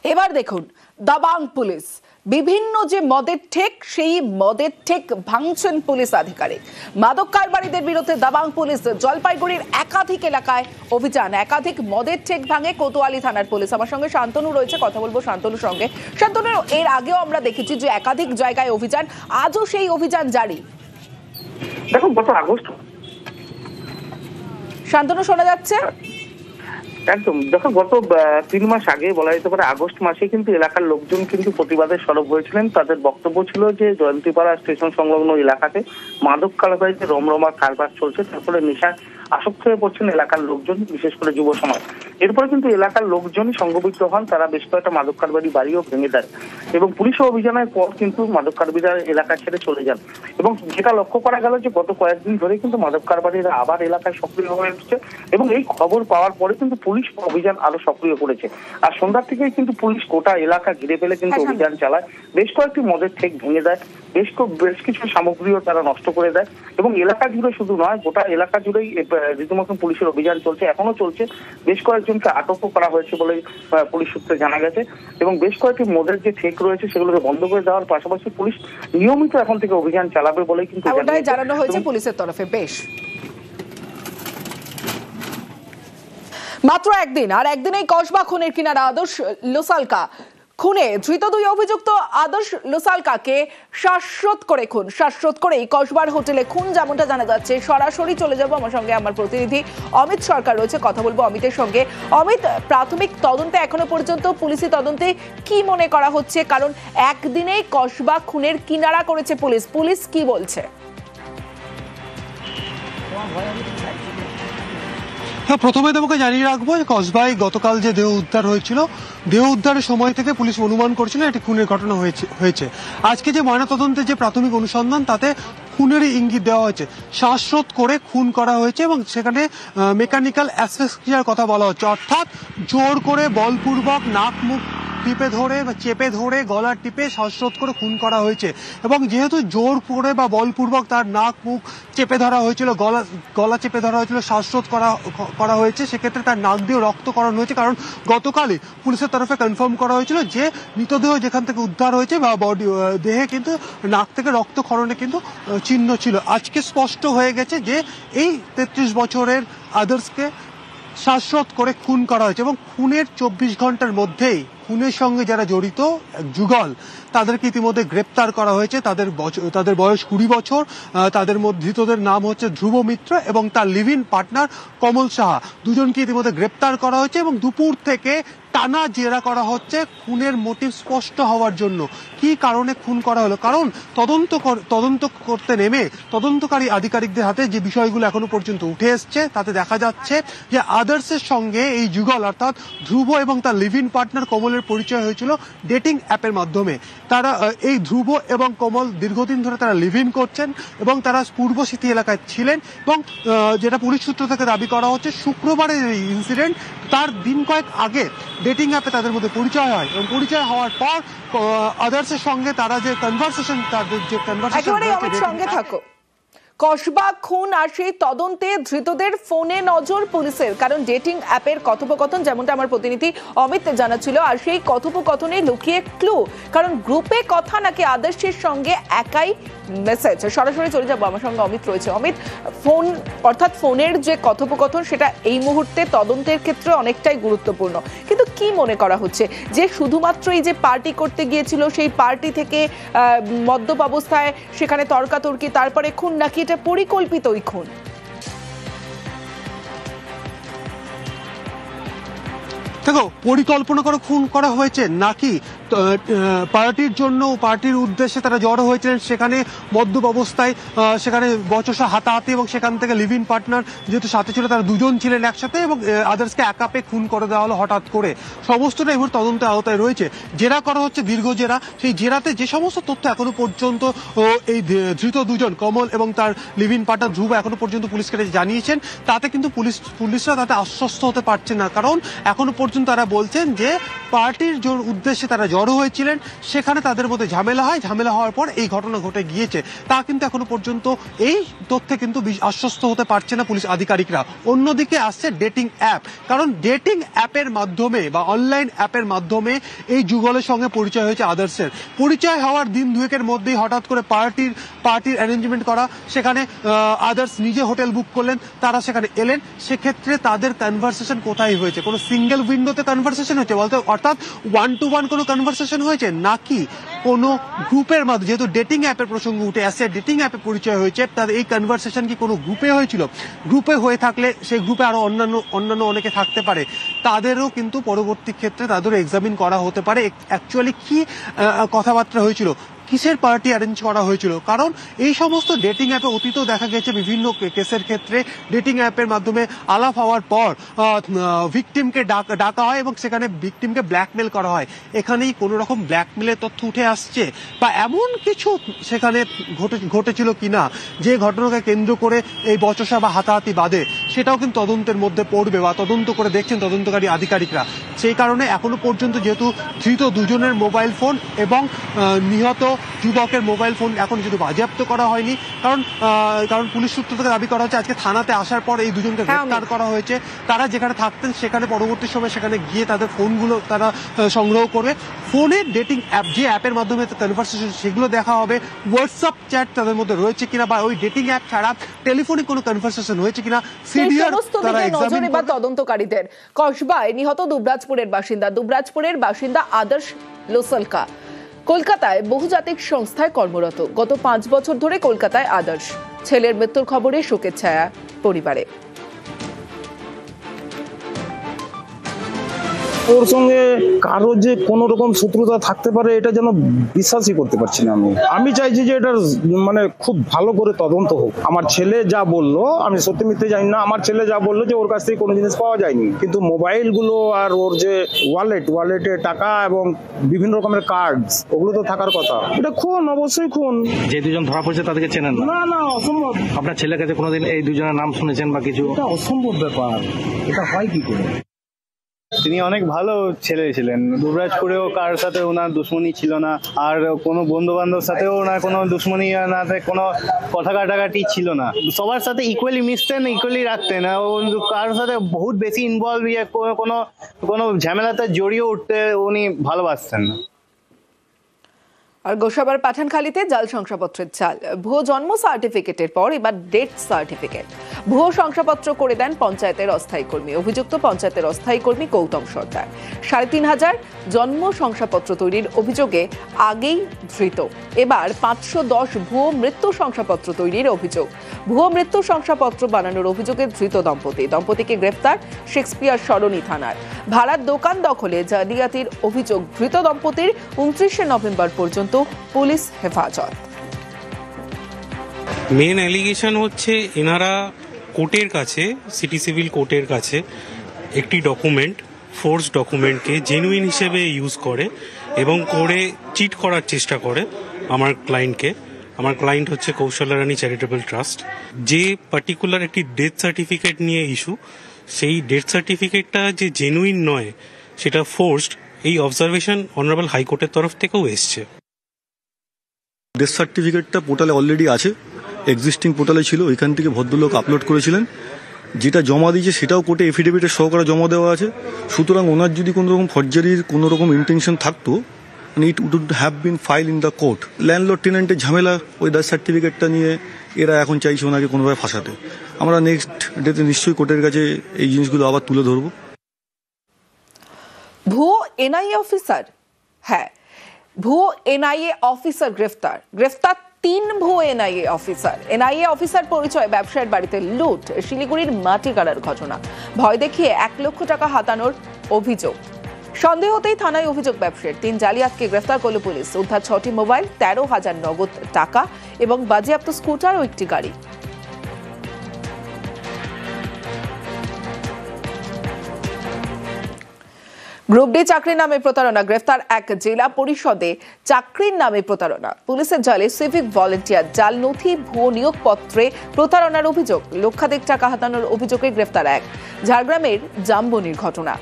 এবার দেখুন দাবাং পুলিশ বিভিন্ন যে মদের ঠেক সেই মদের ঠেক ভাঙছেন পুলিশ আধিকারিক। মাদক কারবারিদের বিরুদ্ধে দাবাং পুলিশ জলপাইগুড়ির একাধিক এলাকায় অভিযান, একাধিক মদের ঠেক ভাঙে কোতোয়ালি থানার পুলিশ। আমার সঙ্গে শান্তনু রয়েছে, কথা বলবো শান্তনুর সঙ্গে। শান্তনু, এর আগেও আমরা দেখেছি যে একাধিক জায়গায় অভিযান, আজও সেই অভিযান জারি। দেখুন গত আগস্ট, শান্তনু শোনা যাচ্ছে? একদম। দেখো গত 3 মাস আগে বলা যেতে পারে আগস্ট মাসে কিন্তু এলাকার লোকজন কিন্তু প্রতিবাদে সরব হয়েছিলেন। তাদের বক্তব্য ছিল যে জয়ন্তীপাড়া স্টেশন সংলগ্ন এলাকাতে মাদক কারবারিতে রমরমা কারবার চলছে, তারপরে নেশায় আসক্ত হয়ে পড়ছেন এলাকার লোকজন, বিশেষ করে যুব সমাজ। এরপরে কিন্তু এলাকার লোকজন সংঘবদ্ধ হন, তারা বেশ কয়েকটা মাদক কারবারি বাড়িও ভেঙে দেয় এবং পুলিশ অভিযানের পর কিন্তু মাদক কারবারিরা এলাকা ছেড়ে চলে যান। এবং যেটা লক্ষ্য করা গেল যে গত কয়েকদিন ধরে কিন্তু মাদক কারবারিরা আবার এলাকায় সক্রিয় হয়ে উঠছে এবং এই খবর পাওয়ার পরে কিন্তু পুলিশ অভিযান আরো সক্রিয় করেছে। আর সন্ধ্যার থেকেই কিন্তু পুলিশ গোটা এলাকা ঘিরে ফেলে কিন্তু অভিযান চালায়, বেশ কয়েকটি মদের ঠেক ভেঙে দেয়, বেশ কিছু সামগ্রীও তারা নষ্ট করে দেয় এবং এলাকা জুড়ে শুধু নয়, গোটা এলাকা জুড়েই রীতিমতো পুলিশের অভিযান চলছে, এখনো চলছে। বেশ কয়েকজনকে আটকও করা হয়েছে বলে পুলিশ সূত্রে জানা গেছে এবং বেশ কয়েকটি মদের যে ঠেক রয়েছে সেগুলোকে বন্ধ করে দেওয়ার পাশাপাশি পুলিশ নিয়মিত এখন থেকে অভিযান চালাবে বলেই কিন্তু জানানো হয়েছে পুলিশের তরফে। বেশ, মাত্র একদিন, আর একদিনেই কসবা খুনের কিনারা আদর্শ লোসালকা খুনে ধৃত 2 অভিযুক্ত আদর্শ লোসালকাকে শ্বাসরোধ করে কসবার হোটেলে খুন, যেমনটা জানা যাচ্ছে। সরাসরি চলে যাব, আমার সঙ্গে আমার প্রতিনিধি অমিত সরকার রয়েছে, কথা বলবো অমিতের সঙ্গে। অমিত, প্রাথমিক তদন্তে এখনো পর্যন্ত পুলিশি তদন্তে কি মনে করা হচ্ছে? কারণ একদিনেই কসবা খুনের কিনারা করেছে পুলিশ কি বলছে? হ্যাঁ, প্রথমে তোমাকে জানিয়ে রাখবো যে কসবায় গতকাল যে দেহ উদ্ধার হয়েছিল, দেহ উদ্ধারের সময় থেকে পুলিশ অনুমান করছিল এটি খুনের ঘটনা হয়েছে। আজকে যে ময়নাতদন্তের যে প্রাথমিক অনুসন্ধান, তাতে খুনের ইঙ্গিত দেওয়া হয়েছে, শ্বাসরোধ করে খুন করা হয়েছে এবং সেখানে মেকানিক্যাল অ্যাসফিক্সিয়ার কথা বলা হচ্ছে, অর্থাৎ জোর করে বলপূর্বক নাক মুখ টিপে ধরে বা চেপে ধরে গলা টিপে শ্বাসরোধ করে খুন করা হয়েছে। এবং যেহেতু জোর করে বা বলপূর্বক তার নাক মুখ চেপে ধরা হয়েছিল, গলা চেপে ধরা হয়েছিল, শ্বাসরোধ করা হয়েছে, সেক্ষেত্রে তার নাক দিয়ে রক্তকরণ হয়েছে। কারণ গতকালই পুলিশের তরফে কনফার্ম করা হয়েছিল যে মৃতদেহ যেখান থেকে উদ্ধার হয়েছে বা বডি দেহে কিন্তু নাক থেকে রক্তক্ষরণে কিন্তু চিহ্ন ছিল। আজকে স্পষ্ট হয়ে গেছে যে এই 33 বছরের আদার্সকে শ্বাসরোধ করে খুন করা হয়েছে এবং খুনের 24 ঘন্টার মধ্যেই খুনের সঙ্গে যারা জড়িত যুগল, তাদেরকে ইতিমধ্যে গ্রেপ্তার করা হয়েছে। তাদের বয়স 20 বছর। তাদের মধ্যে ধৃতদের নাম হচ্ছে ধ্রুব মিত্র এবং তার লিভ ইন পার্টনার কমল সাহা। দুজনকে ইতিমধ্যে গ্রেপ্তার করা হয়েছে এবং দুপুর থেকে টানা জেরা করা হচ্ছে খুনের মোটিভ স্পষ্ট হওয়ার জন্য। কি কারণে খুন করা হলো? কারণ তদন্ত করতে নেমে তদন্তকারী আধিকারিকদের হাতে যে বিষয়গুলো এখনো পর্যন্ত উঠে এসছে, তাতে দেখা যাচ্ছে যে আদার্সের সঙ্গে এই যুগল অর্থাৎ ধ্রুব এবং তার লিভ ইন পার্টনার কমলের পরিচয় হয়েছিল ডেটিং অ্যাপের মাধ্যমে। তারা এই ধ্রুব এবং কমল দীর্ঘদিন ধরে তারা লিভ ইন করছেন এবং তারা পূর্ব স্মৃতি এলাকায় ছিলেন এবং যেটা পুলিশ সূত্র থেকে দাবি করা হচ্ছে, শুক্রবারের এই ইনসিডেন্ট তার দিন কয়েক আগে ডেটিং অ্যাপে তাদের মধ্যে পরিচয় হয় এবং পরিচয় হওয়ার পর আদার্সের সঙ্গে তারা যে কনভারসেশন, সঙ্গে থাকো। কসবা খুন আর সেই তদন্তে ধৃতদের ফোনে নজর পুলিশের, কারণ ডেটিং অ্যাপের কথোপকথন, যেমনটা আমার প্রতিনিধি অমিত জানাচ্ছিল, আর সেই কথোপকথনে লুকিয়ে ক্লু, কারণ গ্রুপে কথা নাকি আদর্শের সঙ্গে একাই মেসেজ। সরাসরি চলে যাবো, আমার সঙ্গে অমিত রয়েছে। অমিত, ফোন অর্থাৎ ফোনের যে কথোপকথন সেটা এই মুহূর্তে তদন্তের ক্ষেত্রে অনেকটাই গুরুত্বপূর্ণ, কিন্তু কি মনে করা হচ্ছে যে শুধুমাত্র এই যে পার্টি করতে গিয়েছিল, সেই পার্টি থেকে মদ্যপ অবস্থায় সেখানে তর্কাতর্কি, তারপরে খুন, নাকি এটা পরিকল্পিত ওই খুন? দেখো, পরিকল্পনা করে খুন করা হয়েছে নাকি পার্টির জন্য, পার্টির উদ্দেশ্যে তারা জড়ো হয়েছিলেন, সেখানে মদ্যপ অবস্থায় সেখানে বচসা হাতাহাতি এবং সেখান থেকে লিভ ইন পার্টনার যেহেতু সাথে ছিল, তারা দুজন ছিলেন একসাথে এবং আদার্সকে একাপে খুন করে দেওয়া হলো হঠাৎ করে। সমস্তটা এবার তদন্তের আওতায় রয়েছে। জেরা করা হচ্ছে, দীর্ঘ জেরা। সেই জেরাতে যে সমস্ত তথ্য এখনো পর্যন্ত এই ধৃত দুজন কমল এবং তার লিভ ইন পার্টনার ধ্রুব এখনো পর্যন্ত পুলিশকে জানিয়েছেন, তাতে কিন্তু পুলিশরা তাতে আশ্বস্ত হতে পারছে না। কারণ এখনো পর্যন্ত কিন্তু তারা বলছেন যে পার্টির উদ্দেশ্যে তারা জড়ো হয়েছিলেন, সেখানে তাদের মধ্যে ঝামেলা হয়, ঝামেলা হওয়ার পর এই ঘটনা ঘটে গিয়েছে। তা কিন্তু এখনো পর্যন্ত এই তথ্যে কিন্তু আশ্বস্ত হতে পারছে না পুলিশ আধিকারিকরা। অন্যদিকে আসছে ডেটিং অ্যাপ, কারণ ডেটিং অ্যাপের মাধ্যমে বা অনলাইন অ্যাপের মাধ্যমে এই যুগলের সঙ্গে পরিচয় হয়েছে আদার্সের। পরিচয় হওয়ার দিন দুয়েকের মধ্যেই হঠাৎ করে পার্টির অ্যারেঞ্জমেন্ট করা, সেখানে আদার্স নিজে হোটেল বুক করলেন, তারা সেখানে এলেন। সেক্ষেত্রে তাদের কনভারসেশন কোথায় হয়েছে? কোনো সিঙ্গেল উইন্ডোতে কনভারসেশন হয়েছে বলতে, অর্থাৎ 1-to-1 কোনো কনভারসেশন হয়েছে, নাকি কোনো গ্রুপের মাধ্যমে, যেহেতু ডেটিং অ্যাপের প্রসঙ্গ উঠে আসছে, ডেটিং অ্যাপে পরিচয় হয়েছে, তাদের এই কনভারসেশন কি কোনো গ্রুপে হয়েছিল? গ্রুপে হয়ে থাকলে সেই গ্রুপে আরো অন্যান্য অনেকে থাকতে পারে, তাদেরও কিন্তু পরবর্তী ক্ষেত্রে তাদেরও এক্সামিন করা হতে পারে অ্যাকচুয়ালি কি কথাবার্তা হয়েছিল, কিসের পার্টি অ্যারেঞ্জ করা হয়েছিল। কারণ এই সমস্ত ডেটিং অ্যাপে অতীতেও দেখা গেছে বিভিন্ন কেসের ক্ষেত্রে ডেটিং অ্যাপের মাধ্যমে আলাপ হওয়ার পর ভিকটিমকে ডাকা হয় এবং সেখানে ভিকটিমকে ব্ল্যাকমেল করা হয়। এখানেই কোনো রকম ব্ল্যাকমেলের তথ্য উঠে আসছে বা এমন কিছু সেখানে ঘটেছিল কিনা যে ঘটনাকে কেন্দ্র করে এই বচসা বা হাতাহাতি বাদে, সেটাও কিন্তু তদন্তের মধ্যে পড়বে বা তদন্ত করে দেখছেন তদন্তকারী আধিকারিকরা। সেই কারণে এখনো পর্যন্ত যেহেতু ধৃত দুজনের মোবাইল ফোন এবং নিহত যুবকের মোবাইল ফোন এখন যেহেতু বাজেয়াপ্ত করা হয়নি, কারণ পুলিশ সূত্র থেকে দাবি করা হচ্ছে আজকে থানাতে আসার পর এই দুজনকে গ্রেফতার করা হয়েছে। তারা যেখানে থাকতেন সেখানে পরবর্তী সময় সেখানে গিয়ে তাদের ফোনগুলো তারা সংগ্রহ করবে। ফোনের ডেটিং অ্যাপ, যে অ্যাপের মাধ্যমে কনভারসেশন, সেগুলো দেখা হবে। হোয়াটসঅ্যাপ চ্যাট তাদের মধ্যে রয়েছে কিনা বা ওই ডেটিং অ্যাপ ছাড়া টেলিফোনে কোনো কনভারসেশন হয়েছে কিনা, সিডিআর তারা এক্সামিন করবে। তদন্তকারীদের কসবায় নিহত দুবরাজপুরের বাসিন্দা আদর্শ লোসলকা কলকাতায় বহুজাতিক সংস্থায় কর্মরত। গত 5 বছর ধরে কলকাতায় আদর্শ। ছেলের মৃত্যুর খবরে শোকের ছায়া পরিবারে। ওর সঙ্গে কারো যে কোনো রকম শত্রুতা থাকতে পারে এটা যেন বিশ্বাসই করতে পারছি না। আমি চাইছি যে এটা মানে খুব ভালো করে তদন্ত হোক। আমার ছেলে যা বললো, আমি সত্যি মিথ্যে জানি না, আমার ছেলে যা বললো যে ওর কাছ থেকে কোনো জিনিস পাওয়া যায়নি, কিন্তু মোবাইলগুলো আর ওর যে ওয়ালেটে টাকা এবং বিভিন্ন রকমের কার্ডস, ওগুলো তো থাকার কথা। এটা খুন, অবশ্যই খুন। যে দুজন ধরা পড়ছে তাদেরকে চেনেন না? না, অসম্ভব। আপনার ছেলের কাছে কোনোদিন এই দুজনের নাম শুনেছেন বা কিছু? এটা অসম্ভব ব্যাপার, এটা হয় কি করে? তিনি অনেক ভালো ছেলে ছিলেন। দুবরাজপুরেও কার সাথে ওনার দুশ্মনী ছিল না, আর কোনো বন্ধু বান্ধবের সাথেও ওনার কোনো দুশ্মনী না, কোনো কথা কাটাকাটি ছিল না। সবার সাথে ইকুয়ালি মিশতেন, ইকুয়ালি রাখতেন। কার সাথে বহুত বেশি ইনভলভ কোনো ঝামেলাতে জড়িয়ে উঠতে উনি ভালোবাসতেন না। আর গোসাবার পাঠানখালীতে জাল শংসাপত্রের চাল। ভুয়ো জন্ম সার্টিফিকেটের পর এবার ডেথ সার্টিফিকেট। ভুয়ো শংসাপত্র করে দেন পঞ্চায়েতের অস্থায়ী কর্মী। অভিযুক্ত পঞ্চায়েতের অস্থায়ী কর্মী গৌতম সরকার। 3,500 জন্ম শংসাপত্র তৈরির অভিযোগে আগেই ধৃত। এবার 510 ভুয়ো মৃত্যু শংসাপত্র তৈরির অভিযোগ। ভুয়ো মৃত্যু শংসাপত্র বানানোর অভিযোগে ধৃত দম্পতিকে গ্রেফতার শেক্সপিয়ার সরণি থানার। ভাড়ার দোকান দখলে জালিয়াতির অভিযোগ ধৃত দম্পতির। 29 নভেম্বর পর্যন্ত পুলিশ হেফাজত। মেন অ্যালিগেশন হচ্ছে এনারা কোর্টের কাছে, সিটি সিভিল কোর্টের কাছে একটি ডকুমেন্ট, ফোর্স ডকুমেন্টকে জেনুইন হিসেবে ইউজ করে এবং করে চিট করার চেষ্টা করে আমার ক্লায়েন্টকে। আমার ক্লায়েন্ট হচ্ছে কৌশলা রানী চ্যারিটেবল ট্রাস্ট। যে পার্টিকুলার একটি ডেথ সার্টিফিকেট নিয়ে ইস্যু, সেই ডেথ সার্টিফিকেটটা যে জেনুইন নয় সেটা ফোর্সড, এই অবজারভেশন অনারেবল হাইকোর্টের তরফ থেকেও এসছে। ডেথ সার্টিফিকেটটা পোর্টালে অলরেডি আছে, এক্সিস্টিং পোর্টালে ছিল, ওইখান থেকে ভদ্রলোক আপলোড করেছিলেন। যেটা জমা দিয়েছে সেটাও কোর্টে এফিডেভিটের সহকারে জমা দেওয়া আছে। সুতরাং ওনার যদি কোনো রকম ফর্জারির কোনো রকম ইন্টেনশন থাকতো, it would have been file in the court. Landlord টেনেন্টের ঝামেলা ওই ডেথ সার্টিফিকেটটা নিয়ে এরা এখন চাইছে ওনাকে কোনোভাবে ফাঁসাতে। আমরা নেক্সট ডেতে নিশ্চয়ই কোর্টের কাছে এই জিনিসগুলো আবার তুলে ধরবো। ভুয়ো এনআইএ অফিসার, ভুয়ো এনআইএ অফিসার গ্রেফতার 3 ভুয়ো এনআইএ অফিসার পরিচয় ব্যবসায়ের বাড়িতে লুট। শিলিগুড়ির মাটিগাড়ার ঘটনা। ভয় দেখিয়ে 1 লক্ষ টাকা হাতানোর অভিযোগ। সন্দেহতেই থানায় অভিযোগ ব্যবসায়ীর। 3 জালিয়াতকে গ্রেফতার করল পুলিশ। উদ্ধার 6টি মোবাইল, 13,000 নগদ টাকা এবং বাজেয়াপ্ত স্কুটার ও একটি গাড়ি। গ্রুপ ডি চাকরির নামে প্রতারণা। গ্রেফতার 1 জেলা পরিষদে চাকরির নামে প্রতারণা। পুলিশের জালে সিভিক ভলেন্টিয়ার। জাল নথি, ভুয়ো নিয়োগপত্রে প্রতারণার অভিযোগ। লক্ষাধিক টাকা হাতানোর অভিযোগে গ্রেফতার 1। ঝাড়গ্রামের জাম্বনির ঘটনা।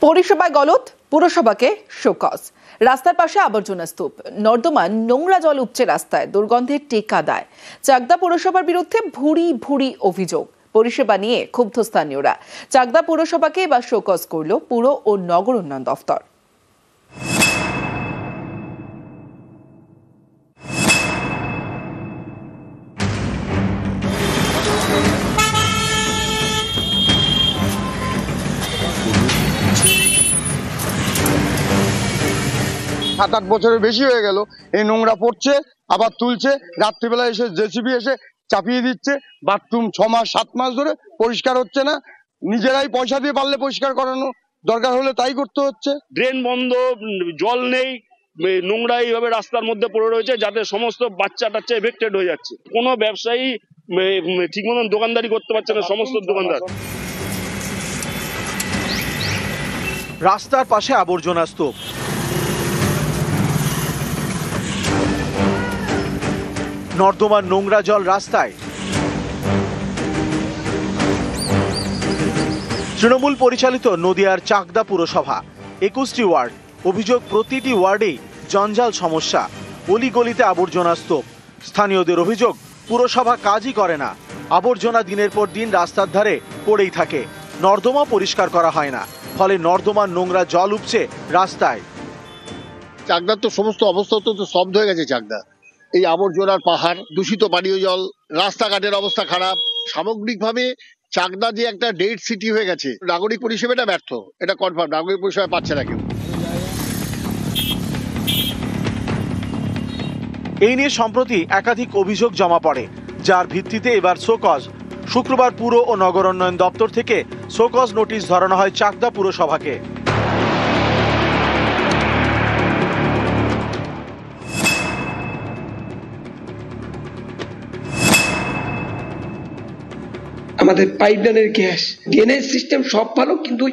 পরিষেবায় গলদ, পুরসভাকে শোকজ। রাস্তার পাশে আবর্জনা স্তূপ, নর্দমা নোংরা জল উপচে রাস্তায়, দুর্গন্ধের টেকা দেয়। চাকদা পুরসভার বিরুদ্ধে ভুরি ভুরি অভিযোগ। পরিষেবা নিয়ে ক্ষুব্ধ স্থানীয়রা। চাকদা পুরসভাকে এবার শোকজ করল পুর ও নগর উন্নয়ন দফতর। সাত আট বছরের বেশি হয়ে গেল এই নোংরা পড়ছে, আবার তুলছে, রাত্রিবেলা এসে জেসিবি এসে চাপিয়ে দিচ্ছে। বাথরুম 6 মাস 7 মাস ধরে পরিষ্কার হচ্ছে না। নিজেরাই পয়সা দিয়ে পারলে পরিষ্কার করানো, দরকার হলে তাই করতে হচ্ছে। ড্রেন বন্ধ, জল নেই, নোংরা এইভাবে রাস্তার মধ্যে পড়ে রয়েছে, যাতে সমস্ত বাচ্চা টাচ্চা এফেক্টেড হয়ে যাচ্ছে। কোনো ব্যবসায়ী ঠিক মতন দোকানদারি করতে পারছে না, সমস্ত দোকানদার। রাস্তার পাশে আবর্জনা স্তূপ, নর্দমার নোংরা জল রাস্তায়। তৃণমূল পরিচালিত নদিয়ার চাকদা পুরসভা, 21টি ওয়ার্ড। অভিযোগ, প্রতিটি ওয়ার্ডেই জঞ্জাল সমস্যা, অলিগলিতে আবর্জনা স্তূপ। স্থানীয়দের অভিযোগ, পুরসভা কাজই করে না, আবর্জনা দিনের পর দিন রাস্তার ধারে পড়েই থাকে। নর্দমা পরিষ্কার করা হয় না, ফলে নর্দমার নোংরা জল উপচে রাস্তায়। চাকদার তো সমস্ত অবস্থা তো স্তব্ধ হয়ে গেছে। চাকদা এই আবর্জনার পাহাড়, দূষিত পানীয় জল, রাস্তাঘাটের অবস্থা খারাপ। সামগ্রিকভাবে চাকদা যে একটা ডেড সিটি হয়ে গেছে। নাগরিক পরিষেবাটা ব্যর্থ, এটা কনফার্ম। নাগরিক পরিষেবা পাচ্ছে না কেউ। এই নিয়ে সম্প্রতি একাধিক অভিযোগ জমা পড়ে, যার ভিত্তিতে এবার শোকজ। শুক্রবার পুর ও নগর উন্নয়ন দপ্তর থেকে শোকজ নোটিশ ধরানো হয় চাকদা পুরসভাকে। আমাদের পাইপলাইনের গ্যাস, ড্রেনেজ সিস্টেম সব ভালো, কিন্তু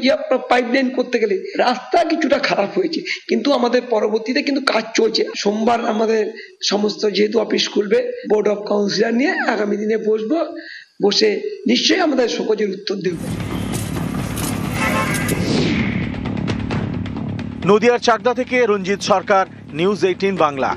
পাইপলাইন করতে গেলে রাস্তা কিছুটা খারাপ হয়েছে, কিন্তু আমাদের পরবর্তীতে কিন্তু কাজ চলছে। সোমবার আমাদের সমস্ত যেহেতু অফিস খুলবে, বোর্ড অফ কাউন্সিলর নিয়ে আগামী দিনে বসবো, বসে নিশ্চয়ই আমাদের শোকজের উত্তর দেব। নদিয়ার চাকদা থেকে রঞ্জিত সরকার, নিউজ 18 বাংলা।